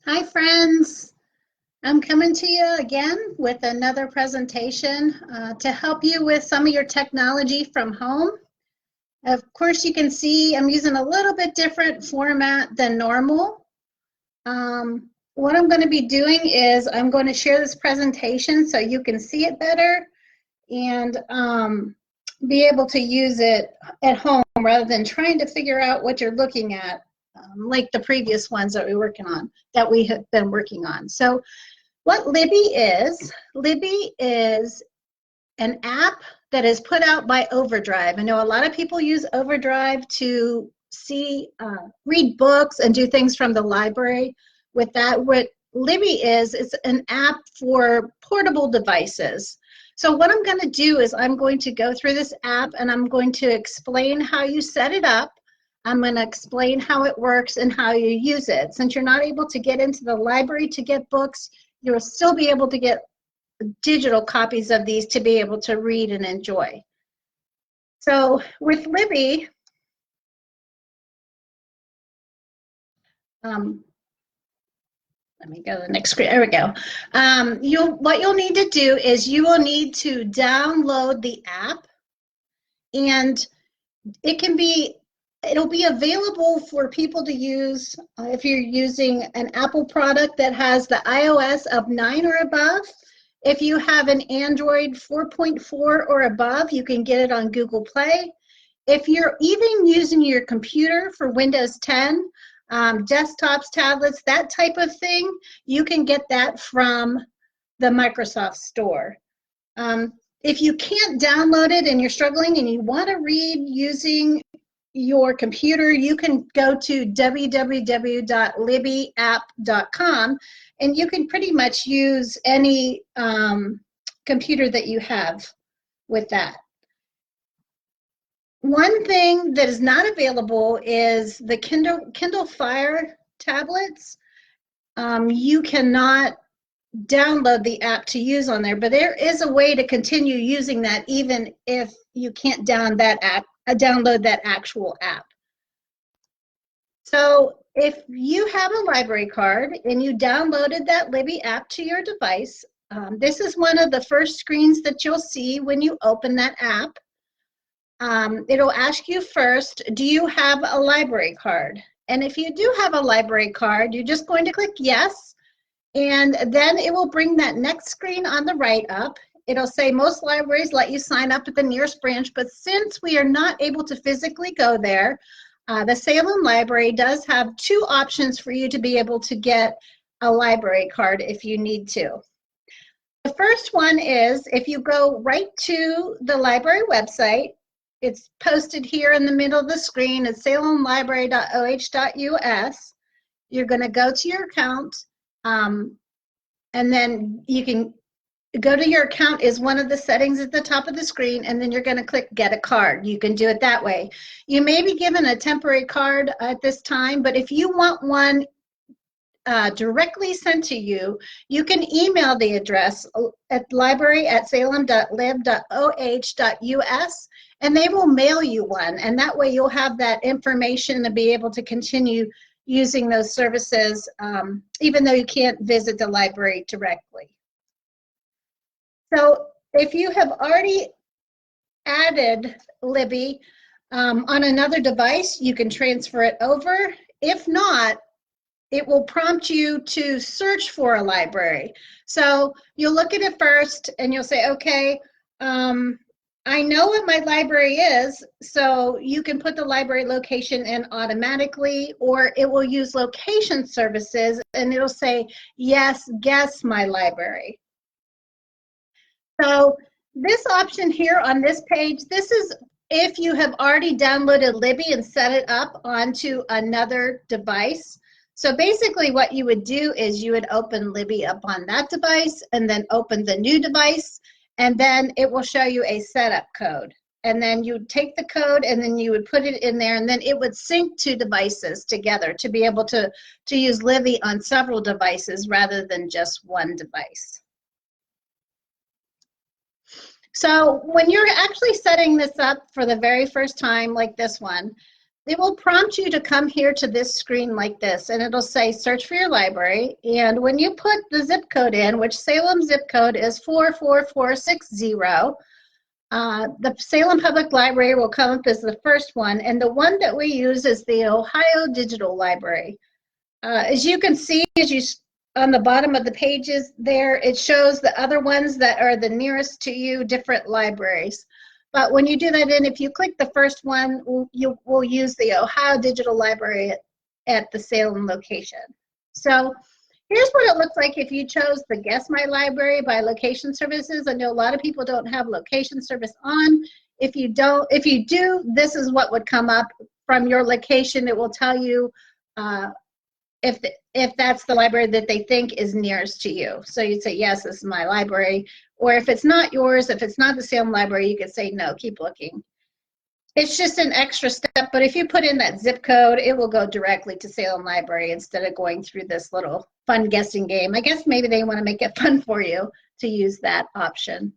Hi friends, I'm coming to you again with another presentation to help you with some of your technology from home. Of course, you can see I'm using a little bit different format than normal. What I'm going to be doing is I'm going to share this presentation so you can see it better and be able to use it at home rather than trying to figure out what you're looking at, like the previous ones that we have been working on. So what Libby is an app that is put out by Overdrive. I know a lot of people use Overdrive to read books and do things from the library. With that, what Libby is an app for portable devices. So what I'm going to do is I'm going to go through this app and I'm going to explain how you set it up. I'm going to explain how it works and how you use it. Since you're not able to get into the library to get books, you'll still be able to get digital copies of these to be able to read and enjoy. So with Libby, let me go to the next screen. There we go. What you'll need to do is you will need to download the app, and it'll be available for people to use if you're using an Apple product that has the iOS of 9 or above. If you have an Android 4.4 or above, you can get it on Google Play. If you're even using your computer for Windows 10, desktops, tablets, that type of thing, you can get that from the Microsoft Store. If you can't download it and you're struggling and you want to read using your computer, you can go to www.libbyapp.com and you can pretty much use any computer that you have with that. One thing that is not available is the Kindle Fire tablets. You cannot download the app to use on there, but there is a way to continue using that even if you can't download that actual app. So if you have a library card and you downloaded that Libby app to your device, this is one of the first screens that you'll see when you open that app. It'll ask you first, do you have a library card? And if you do have a library card, you're just going to click yes, and then it will bring that next screen on the right up. It'll say most libraries let you sign up at the nearest branch, but since we are not able to physically go there, the Salem Library does have two options for you to be able to get a library card if you need to. The first one is if you go right to the library website, it's posted here in the middle of the screen at salemlibrary.oh.us. You're going to go to your account, and then you can go to your account is one of the settings at the top of the screen, and then you're going to click get a card. You can do it that way. You may be given a temporary card at this time, but if you want one directly sent to you, you can email the address at library@salem.lib.oh.us, and they will mail you one, and that way you'll have that information to be able to continue using those services even though you can't visit the library directly. So if you have already added Libby on another device, you can transfer it over. If not, it will prompt you to search for a library. So you'll look at it first and you'll say, okay, I know what my library is, so you can put the library location in automatically, or it will use location services and it'll say, yes, guess my library. So this option here on this page, this is if you have already downloaded Libby and set it up onto another device. So basically what you would do is you would open Libby up on that device and then open the new device, and then it will show you a setup code. And then you would take the code and then you would put it in there, and then it would sync two devices together to be able to use Libby on several devices rather than just one device. So when you're actually setting this up for the very first time, like this one, it will prompt you to come here to this screen like this, and it'll say search for your library. And when you put the zip code in, which Salem zip code is 44460, the Salem Public Library will come up as the first one, and the one that we use is the Ohio Digital Library. As you can see, on the bottom of the pages there, it shows the other ones that are the nearest to you, different libraries. But when you do that in, if you click the first one, you will use the Ohio Digital Library at the Salem location. So here's what it looks like if you chose the Guess My Library by location services. I know a lot of people don't have location service on. If you do, this is what would come up from your location. It will tell you if that's the library that they think is nearest to you. So you'd say, yes, this is my library. Or if it's not yours, if it's not the Salem Library, you could say, no, keep looking. It's just an extra step, but if you put in that zip code, it will go directly to Salem Library instead of going through this little fun guessing game. I guess maybe they want to make it fun for you to use that option.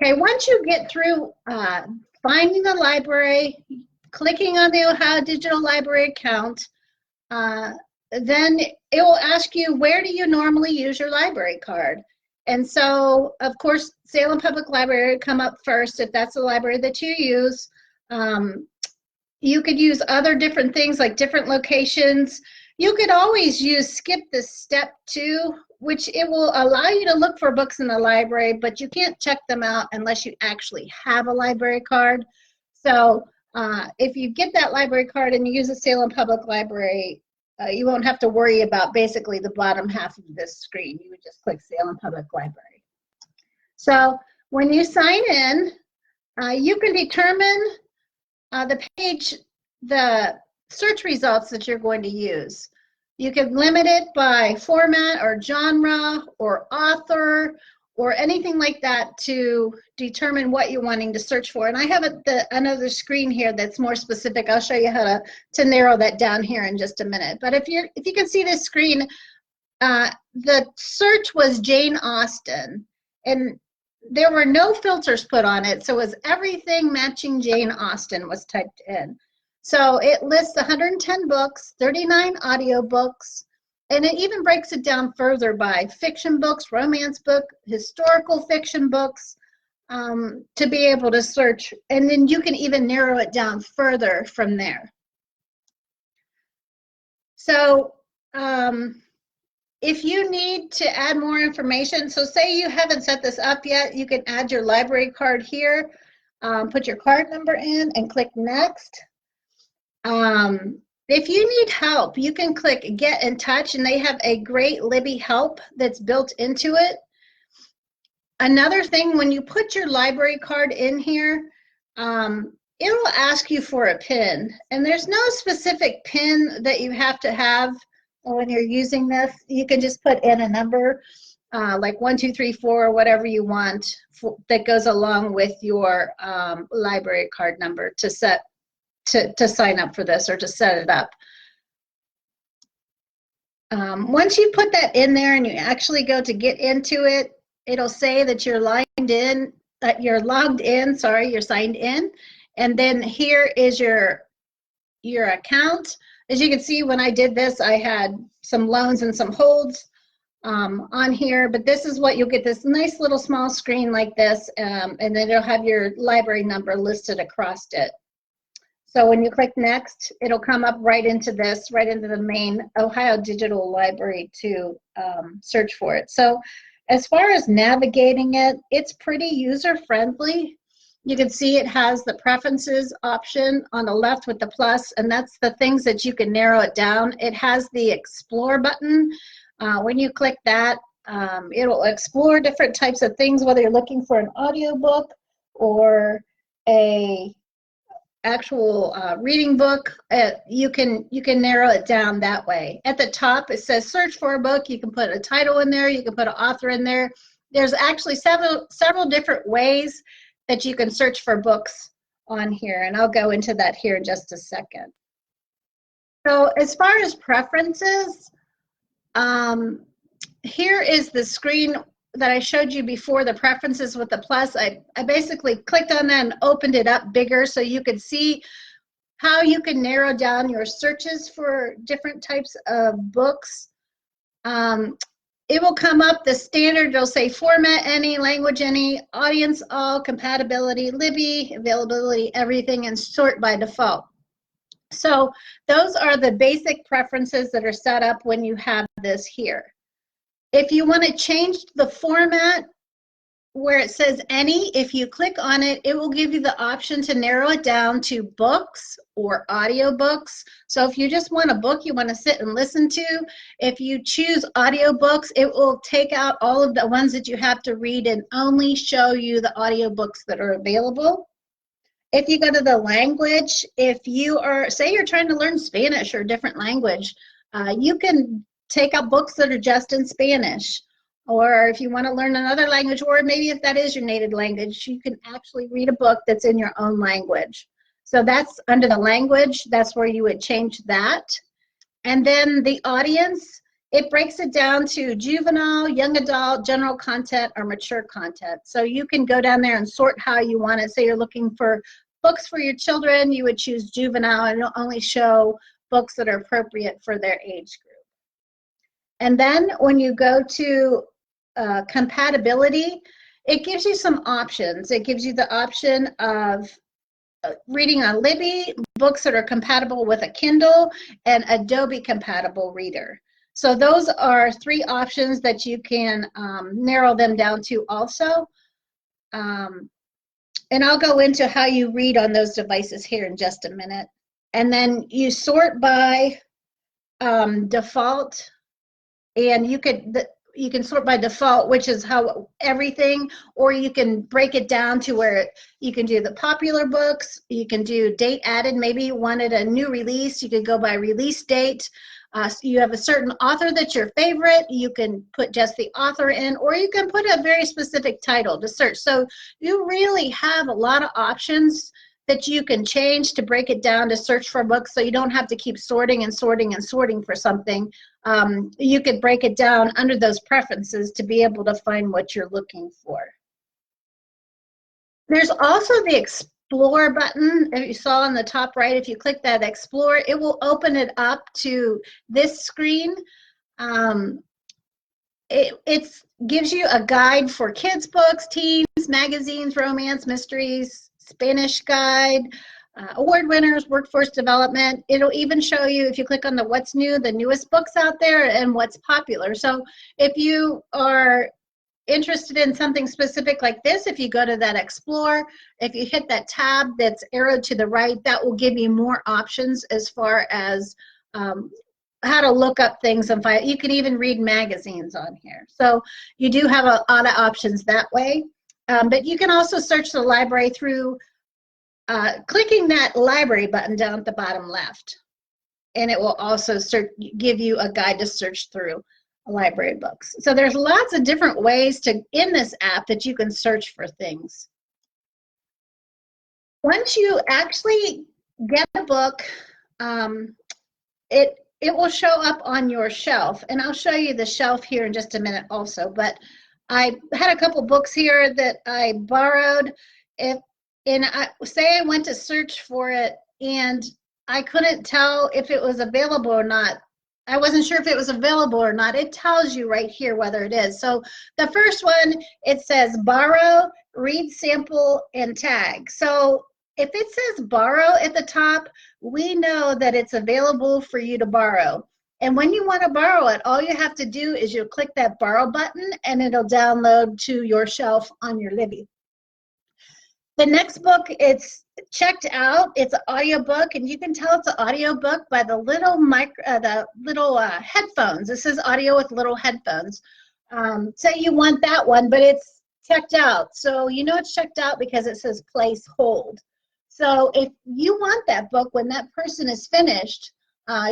Okay, once you get through finding the library, clicking on the Ohio Digital Library account, then it will ask you, where do you normally use your library card? And so, of course, Salem Public Library would come up first if that's the library that you use. You could use other different things like different locations. You could always skip this step 2, which it will allow you to look for books in the library, but you can't check them out unless you actually have a library card. So if you get that library card and you use the Salem Public Library, you won't have to worry about basically the bottom half of this screen. You would just click Salem Public Library. So when you sign in, you can determine the search results that you're going to use. You can limit it by format or genre or author or anything like that to determine what you're wanting to search for. And I have another screen here that's more specific. I'll show you how to narrow that down here in just a minute. But if you can see this screen, the search was Jane Austen, and there were no filters put on it, so it was everything matching Jane Austen was typed in. So it lists 110 books, 39 audiobooks, and it even breaks it down further by fiction books, romance book, historical fiction books, to be able to search. And then you can even narrow it down further from there. So if you need to add more information, so say you haven't set this up yet, you can add your library card here, put your card number in and click next. If you need help, you can click Get in Touch, and they have a great Libby help that's built into it. Another thing, when you put your library card in here, it'll ask you for a PIN, and there's no specific PIN that you have to have when you're using this. You can just put in a number like 1, 2, 3, 4, whatever you want that goes along with your library card number to sign up for this or to set it up. Once you put that in there and you actually go to get into it, it'll say that you're logged in, you're signed in, and then here is your account. As you can see, when I did this, I had some loans and some holds on here, but this is what you'll get, this nice little small screen like this, and then it'll have your library number listed across it. So when you click next, it'll come up right into the main Ohio Digital Library to search for it. So as far as navigating it, it's pretty user-friendly. You can see it has the preferences option on the left with the plus, and that's the things that you can narrow it down. It has the explore button. When you click that, it'll explore different types of things, whether you're looking for an audiobook or a actual reading book. You can narrow it down that way. At the top it says search for a book. You can put a title in there, you can put an author in there. There's actually several different ways that you can search for books on here, and I'll go into that here in just a second. So as far as preferences, here is the screen that I showed you before, the preferences with the plus. I basically clicked on that and opened it up bigger so you could see how you can narrow down your searches for different types of books. It will come up, the standard, it'll say format any, language any, audience all, compatibility, Libby, availability, everything, and sort by default. So those are the basic preferences that are set up when you have this here. If you want to change the format where it says any, if you click on it, it will give you the option to narrow it down to books or audiobooks. So if you just want a book you want to sit and listen to, if you choose audiobooks, it will take out all of the ones that you have to read and only show you the audiobooks that are available. If you go to the language, if you are, say you're trying to learn Spanish or a different language, you can take out books that are just in Spanish. Or if you want to learn another language, or maybe if that is your native language, you can actually read a book that's in your own language. So that's under the language, that's where you would change that. And then the audience, it breaks it down to juvenile, young adult, general content, or mature content. So you can go down there and sort how you want it. Say you're looking for books for your children, you would choose juvenile, and it'll only show books that are appropriate for their age group. And then when you go to compatibility, it gives you some options. It gives you the option of reading on Libby, books that are compatible with a Kindle, and Adobe compatible reader. So those are 3 options that you can narrow them down to also. And I'll go into how you read on those devices here in just a minute. And then you sort by default, and you can sort by default, which is how everything, or you can break it down to where you can do the popular books, you can do date added, maybe you wanted a new release, you could go by release date. So you have a certain author that's your favorite, you can put just the author in, or you can put a very specific title to search. So you really have a lot of options that you can change to break it down to search for books, so you don't have to keep sorting and sorting and sorting for something. You could break it down under those preferences to be able to find what you're looking for. There's also the Explore button. If you saw on the top right, if you click that Explore, it will open it up to this screen. It gives you a guide for kids' books, teens, magazines, romance, mysteries, Spanish guide, award winners, workforce development. It'll even show you, if you click on the what's new, the newest books out there and what's popular. So if you are interested in something specific like this, if you go to that Explore, if you hit that tab that's arrowed to the right, that will give you more options as far as how to look up things and find. You can even read magazines on here. So you do have a lot of options that way. But you can also search the library through clicking that library button down at the bottom left. And it will also give you a guide to search through library books. So there's lots of different ways in this app that you can search for things. Once you actually get a book, it will show up on your shelf. And I'll show you the shelf here in just a minute also. But I had a couple books here that I borrowed. Say I went to search for it and I couldn't tell if it was available or not. I wasn't sure if it was available or not. It tells you right here whether it is. So the first one, it says borrow, read, sample, and tag. So if it says borrow at the top, we know that it's available for you to borrow. And when you want to borrow it, all you have to do is you'll click that borrow button and it'll download to your shelf on your Libby. The next book, it's checked out. It's an audiobook, and you can tell it's an audiobook by the little headphones. This is audio with little headphones. Say you want that one, but it's checked out. So you know it's checked out because it says place hold. So if you want that book when that person is finished,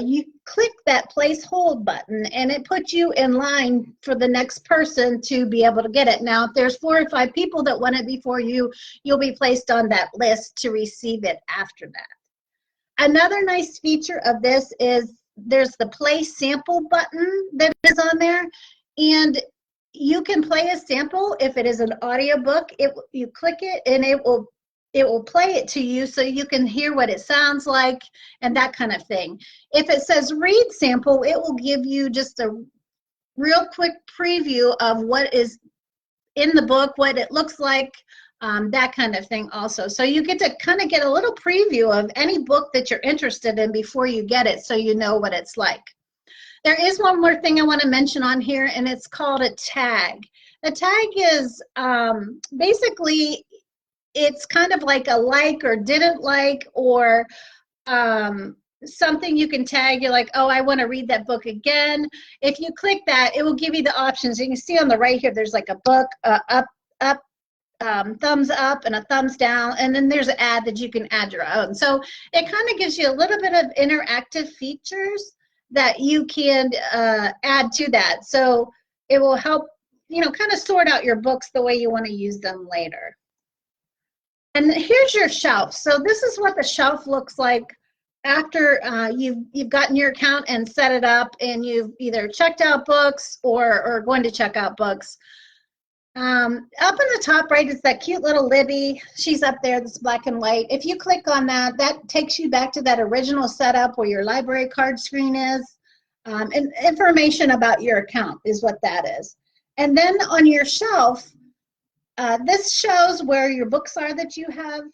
you click that place hold button and it puts you in line for the next person to be able to get it. Now, if there's 4 or 5 people that want it before you, you'll be placed on that list to receive it after that. Another nice feature of this is there's the play sample button that is on there, and you can play a sample if it is an audiobook. You click it and it will it will play it to you so you can hear what it sounds like and that kind of thing. If it says read sample, it will give you just a real quick preview of what is in the book, what it looks like, that kind of thing also. So you get to kind of get a little preview of any book that you're interested in before you get it, so you know what it's like. There is one more thing I want to mention on here, and it's called a tag. A tag is basically, it's kind of like a like or didn't like, or something you can tag. You're like, oh, I want to read that book again. If you click that, it will give you the options. You can see on the right here, there's like a book, up, thumbs up, and a thumbs down, and then there's an ad that you can add your own. So it kind of gives you a little bit of interactive features that you can add to that. So it will help, kind of sort out your books the way you want to use them later. And here's your shelf. So this is what the shelf looks like after you've gotten your account and set it up, and you've either checked out books or are going to check out books. Up in the top right is that cute little Libby. She's up there, this black and white. If you click on that, that takes you back to that original setup where your library card screen is. And information about your account is what that is. And then on your shelf, this shows where your books are that you have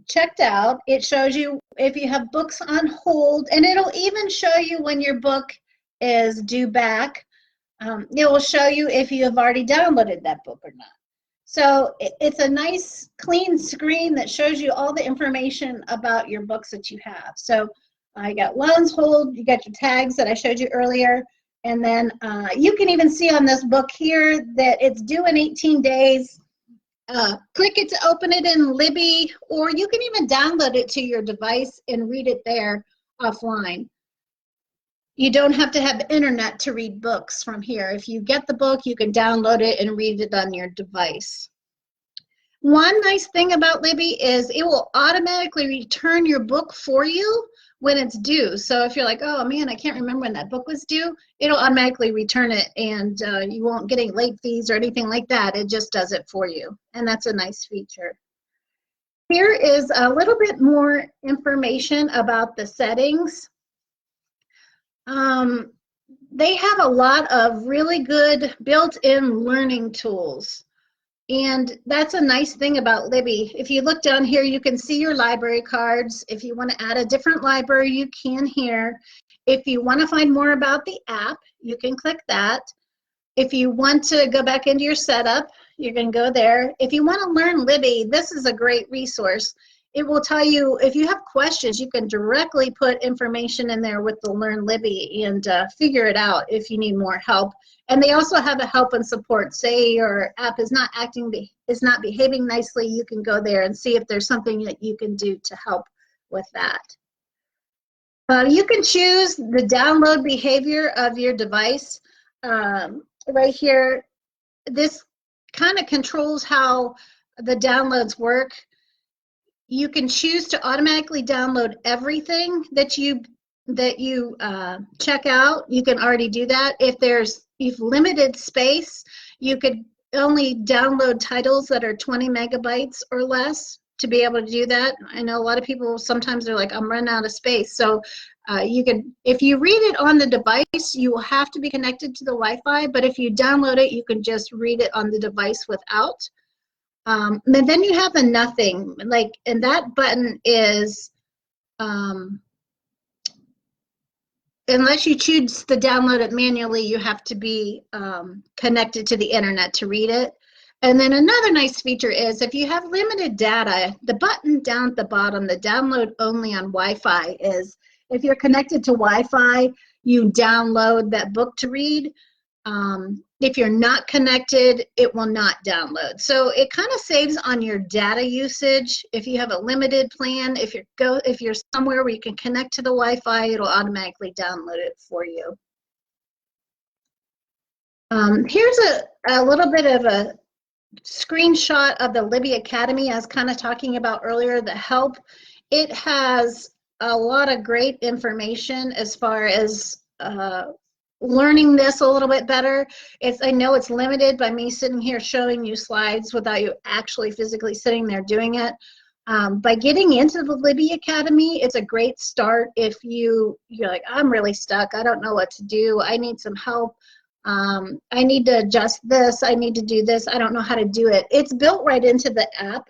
checked out. It shows you if you have books on hold, and it'll even show you when your book is due back. It will show you if you have already downloaded that book or not. So it's a nice clean screen that shows you all the information about your books that you have. So I got one's hold, you got your tags that I showed you earlier, and then you can even see on this book here that it's due in 18 days. Click it to open it in Libby, or you can even download it to your device and read it there offline. You don't have to have internet to read books from here. If you get the book, you can download it and read it on your device. One nice thing about Libby is it will automatically return your book for you when it's due. So if you're like, oh man, I can't remember when that book was due, it'll automatically return it, and you won't get any late fees or anything like that. It just does it for you, and that's a nice feature. Here is a little bit more information about the settings. They have a lot of really good built-in learning tools, and that's a nice thing about Libby. If you look down here, you can see your library cards. If you want to add a different library, you can here. If you want to find more about the app, you can click that. If you want to go back into your setup, you can go there. If you want to learn Libby, this is a great resource. It will tell you, if you have questions, you can directly put information in there with the Learn Libby and figure it out if you need more help. And they also have a help and support. Say your app is not behaving nicely, you can go there and see if there's something that you can do to help with that. You can choose the download behavior of your device. Right here, this kind of controls how the downloads work. You can choose to automatically download everything that you check out. You can already do that. If you've limited space, you could only download titles that are 20 megabytes or less to be able to do that. I know a lot of people sometimes they're like, I'm running out of space. So you can, if you read it on the device, you will have to be connected to the Wi-Fi, but if you download it, you can just read it on the device without. And then you have the nothing, and that button is, unless you choose to download it manually, you have to be connected to the internet to read it. And then another nice feature is if you have limited data, the button down at the bottom, the download only on Wi-Fi, is if you're connected to Wi-Fi, you download that book to read. If you're not connected, it will not download. So it kind of saves on your data usage. If you have a limited plan, if you're somewhere where you can connect to the Wi-Fi, it'll automatically download it for you. Here's a little bit of a screenshot of the Libby Academy I was kind of talking about earlier, the help. It has a lot of great information as far as learning this a little bit better. I know it's limited by me sitting here showing you slides without you actually physically sitting there doing it. By getting into the Libby Academy, it's a great start if you're like, I'm really stuck. I don't know what to do. I need some help. I need to adjust this. I need to do this. I don't know how to do it. It's built right into the app.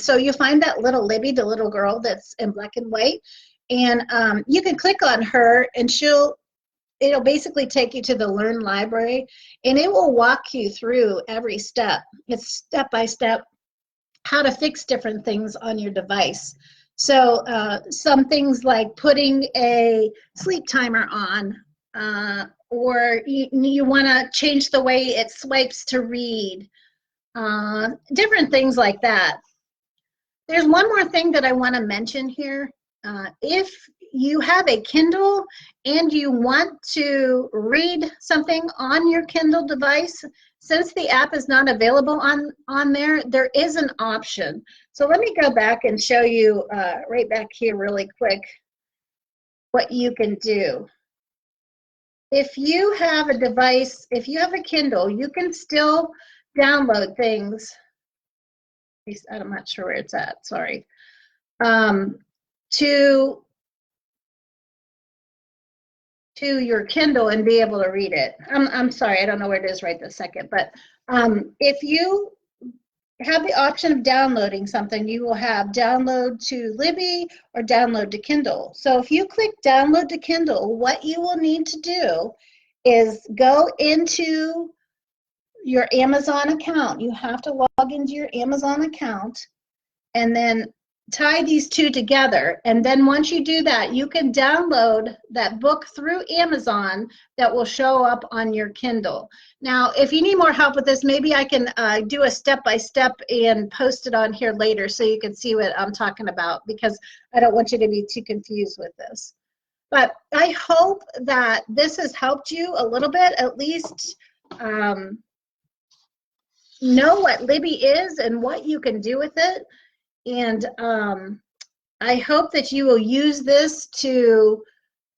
So you find that little Libby, the little girl that's in black and white, and you can click on her and it'll basically take you to the Learn Library, and it will walk you through every step. It's step by step how to fix different things on your device. So some things like putting a sleep timer on, or you want to change the way it swipes to read, different things like that. There's one more thing that I want to mention here. If you have a Kindle and you want to read something on your Kindle device, since the app is not available on there, there is an option. So let me go back and show you right back here really quick what you can do. If you have a device, if you have a Kindle, you can still download things. I'm not sure where it's at, sorry. To your Kindle and be able to read it. I'm sorry, I don't know where it is right this second, but if you have the option of downloading something, you will have download to Libby or download to Kindle. So if you click download to Kindle, what you will need to do is go into your Amazon account. You have to log into your Amazon account and then tie these two together, and then once you do that, you can download that book through Amazon that will show up on your Kindle. Now, if you need more help with this, maybe I can do a step-by-step and post it on here later so you can see what I'm talking about, because I don't want you to be too confused with this. But I hope that this has helped you a little bit, at least know what Libby is and what you can do with it. And I hope that you will use this to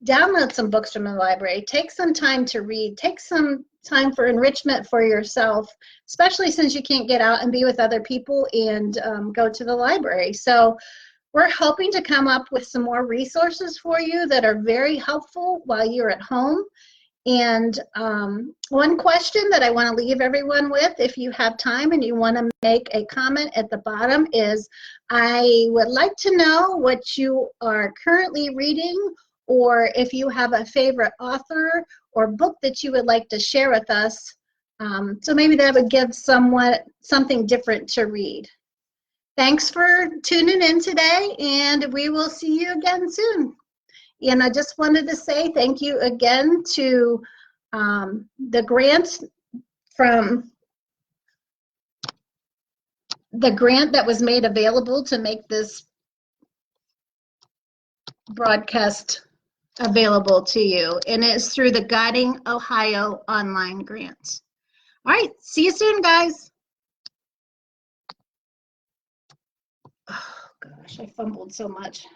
download some books from the library, take some time to read, take some time for enrichment for yourself, especially since you can't get out and be with other people and go to the library. So we're hoping to come up with some more resources for you that are very helpful while you're at home. And one question that I want to leave everyone with, if you have time and you want to make a comment at the bottom, is I would like to know what you are currently reading, or if you have a favorite author or book that you would like to share with us. So maybe that would give something different to read. Thanks for tuning in today, and we will see you again soon. And I just wanted to say thank you again to the grant that was made available to make this broadcast available to you. And it's through the Guiding Ohio Online Grant. All right, see you soon, guys. Oh, gosh, I fumbled so much.